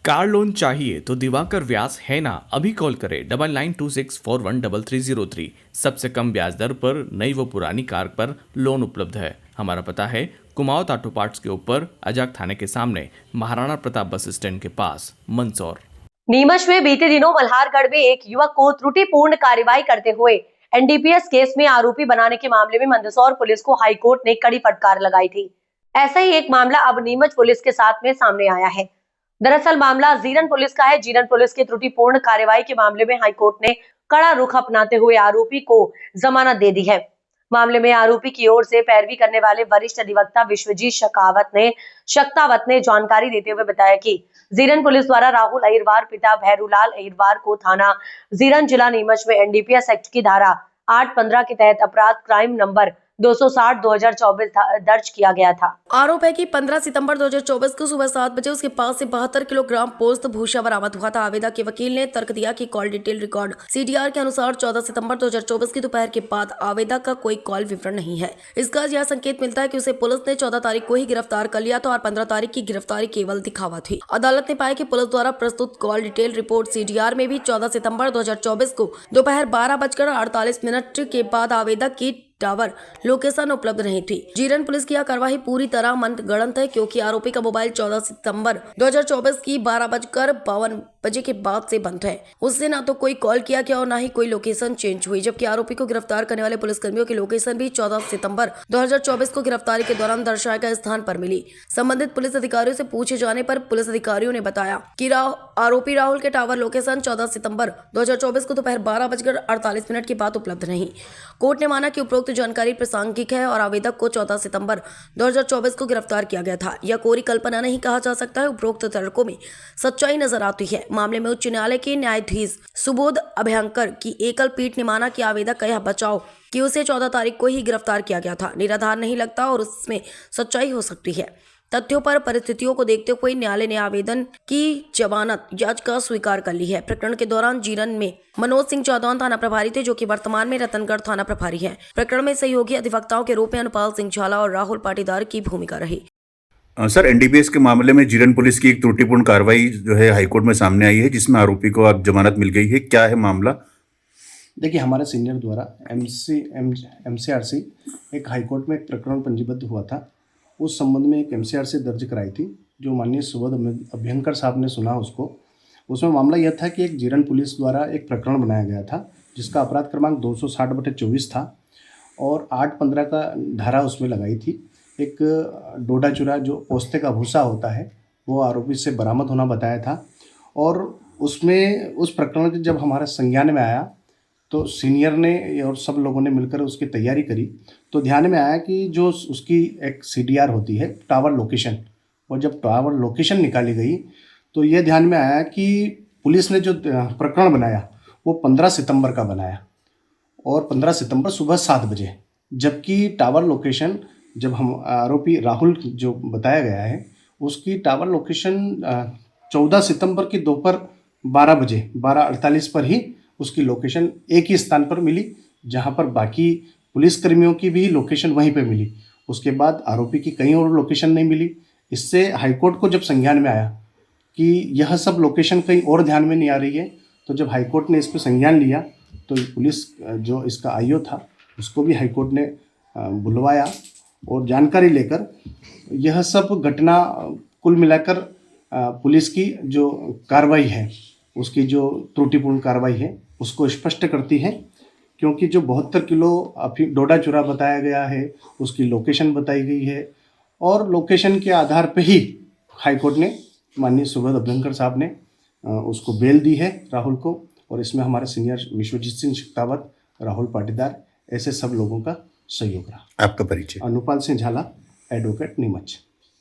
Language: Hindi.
कार लोन चाहिए तो दिवाकर व्यास है ना, अभी कॉल करें 9926413303। सबसे कम ब्याज दर पर नई व पुरानी कार पर लोन उपलब्ध है। हमारा पता है कुमाऊं ऑटो पार्ट्स के ऊपर, अजाक थाने के सामने, महाराणा प्रताप बस स्टैंड के पास, मंदसौर। नीमच में बीते दिनों मल्हारगढ़ में एक युवक को त्रुटिपूर्ण कार्रवाई करते हुए एनडीपीएस केस में आरोपी बनाने के मामले में मंदसौर पुलिस को हाईकोर्ट ने कड़ी फटकार लगाई थी। ऐसा ही एक मामला अब नीमच पुलिस के साथ में सामने आया है। दरअसल मामला जीरन पुलिस का है। जीरन पुलिस की त्रुटिपूर्ण कार्रवाई के मामले में हाईकोर्ट ने कड़ा रुख अपनाते हुए आरोपी को जमानत दे दी है। मामले में आरोपी की ओर से पैरवी करने वाले वरिष्ठ अधिवक्ता विश्वजीत शक्तावत ने जानकारी देते हुए बताया कि जीरन पुलिस द्वारा राहुल अहिरवार पिता भैरूलाल अहिरवार को थाना जीरन जिला नीमच में एनडीपीएस एक्ट की धारा 815 के तहत अपराध क्राइम नंबर 260/2024 दर्ज किया गया था। आरोप है कि 15 सितंबर 2024 को सुबह 7 बजे उसके पास से 72 किलोग्राम पोस्त भूसा बरामद हुआ था। आवेदक के वकील ने तर्क दिया कि कॉल डिटेल रिकॉर्ड सीडीआर के अनुसार 14 सितंबर 2024 की दोपहर के बाद आवेदक का कोई कॉल विवरण नहीं है। इसका यह संकेत मिलता है कि उसे पुलिस ने 14 तारीख को ही गिरफ्तार कर लिया था और 15 तारीख की गिरफ्तारी केवल दिखावा थी। अदालत ने पाया कि पुलिस द्वारा प्रस्तुत कॉल डिटेल रिपोर्ट सीडीआर में भी 14 सितंबर 2024 को दोपहर 12:48 के बाद आवेदक की टावर लोकेशन उपलब्ध नहीं थी। जीरन पुलिस की यह कार्रवाई पूरी तरह मनगढ़ंत है, क्योंकि आरोपी का मोबाइल 14 सितंबर 2024 की 12:52 बजे के बाद से बंद है। उससे ना तो कोई कॉल किया गया और ना ही कोई लोकेशन चेंज हुई। जबकि आरोपी को गिरफ्तार करने वाले पुलिसकर्मियों की लोकेशन भी 14 सितंबर 2024 को गिरफ्तारी के दौरान दर्शाए गए स्थान पर मिली। संबंधित पुलिस अधिकारियों से पूछे जाने पर पुलिस अधिकारियों ने बताया कि आरोपी राहुल के टावर लोकेशन 14 सितंबर 2024 को दोपहर 12:48 के बाद उपलब्ध नहीं। कोर्ट ने माना कि उपरोक्त जानकारी प्रासंगिक है और आवेदक को 14 सितंबर 2024 को गिरफ्तार किया गया था। यह कोरी कल्पना नहीं कहा जा सकता है। उपरोक्त तर्कों में सच्चाई नजर आती है। मामले में उच्च न्यायालय के न्यायाधीश सुबोध अभ्यंकर की एकल पीठ ने माना कि आवेदक का यह बचाव कि उसे 14 तारीख को ही गिरफ्तार किया गया था निराधार नहीं लगता और उसमें सच्चाई हो सकती है। तथ्यों पर परिस्थितियों को देखते हुए न्यायालय ने आवेदन की जमानत याचिका स्वीकार कर ली है। प्रकरण के दौरान जीरन में मनोज सिंह चौधौन थाना प्रभारी थे, जो कि वर्तमान में रतनगढ़ थाना प्रभारी हैं। प्रकरण में सहयोगी अधिवक्ताओं के रूप में अनुपाल सिंह झाला और राहुल पाटीदार की भूमिका रही। सर, एनडीपीएस के मामले में जीरन पुलिस की एक त्रुटिपूर्ण कार्रवाई जो है हाईकोर्ट में सामने आई है, जिसमें आरोपी को अब जमानत मिल गई है। क्या है मामला? देखिए, हमारे सीनियर द्वारा एमसीआरसी एक हाईकोर्ट में एक प्रकरण पंजीबद्ध हुआ था। उस संबंध में एक एमसीआरसी दर्ज कराई थी, जो माननीय सुबोध अभ्यंकर साहब ने सुना उसको। उसमें मामला यह था कि एक जीरन पुलिस द्वारा एक प्रकरण बनाया गया था, जिसका अपराध क्रमांक 260/24 था और 815 का धारा उसमें लगाई थी। एक डोडा चूरा जो पोस्ते का भूसा होता है, वो आरोपी से बरामद होना बताया था। और उसमें उस प्रकरण के जब हमारे संज्ञान में आया तो सीनियर ने और सब लोगों ने मिलकर उसकी तैयारी करी, तो ध्यान में आया कि जो उसकी एक सीडीआर होती है टावर लोकेशन, और जब टावर लोकेशन निकाली गई तो ये ध्यान में आया कि पुलिस ने जो प्रकरण बनाया वो 15 सितंबर का बनाया और 15 सितंबर सुबह 7 बजे, जबकि टावर लोकेशन जब हम आरोपी राहुल जो बताया गया है उसकी टावर लोकेशन 14 सितंबर की दोपहर 12 बजे 12:48 पर ही उसकी लोकेशन एक ही स्थान पर मिली, जहां पर बाकी पुलिसकर्मियों की भी लोकेशन वहीं पे मिली। उसके बाद आरोपी की कहीं और लोकेशन नहीं मिली। इससे हाईकोर्ट को जब संज्ञान में आया कि यह सब लोकेशन कहीं और ध्यान में नहीं आ रही है, तो जब हाईकोर्ट ने इस पर संज्ञान लिया तो पुलिस जो इसका आईओ था उसको भी हाईकोर्ट ने बुलवाया और जानकारी लेकर यह सब घटना कुल मिलाकर पुलिस की जो कार्रवाई है, उसकी जो त्रुटिपूर्ण कार्रवाई है उसको स्पष्ट करती है। क्योंकि जो 72 किलो डोडा चूरा बताया गया है, उसकी लोकेशन बताई गई है और लोकेशन के आधार पे ही हाईकोर्ट ने माननीय सुबोध अभ्यंकर साहब ने उसको बेल दी है राहुल को। और इसमें हमारे सीनियर विश्वजीत सिंह शक्तावत, राहुल पाटीदार, ऐसे सब लोगों का सहयोग रहा। आपका परिचय? अनुपाल सिंह झाला, एडवोकेट, नीमच।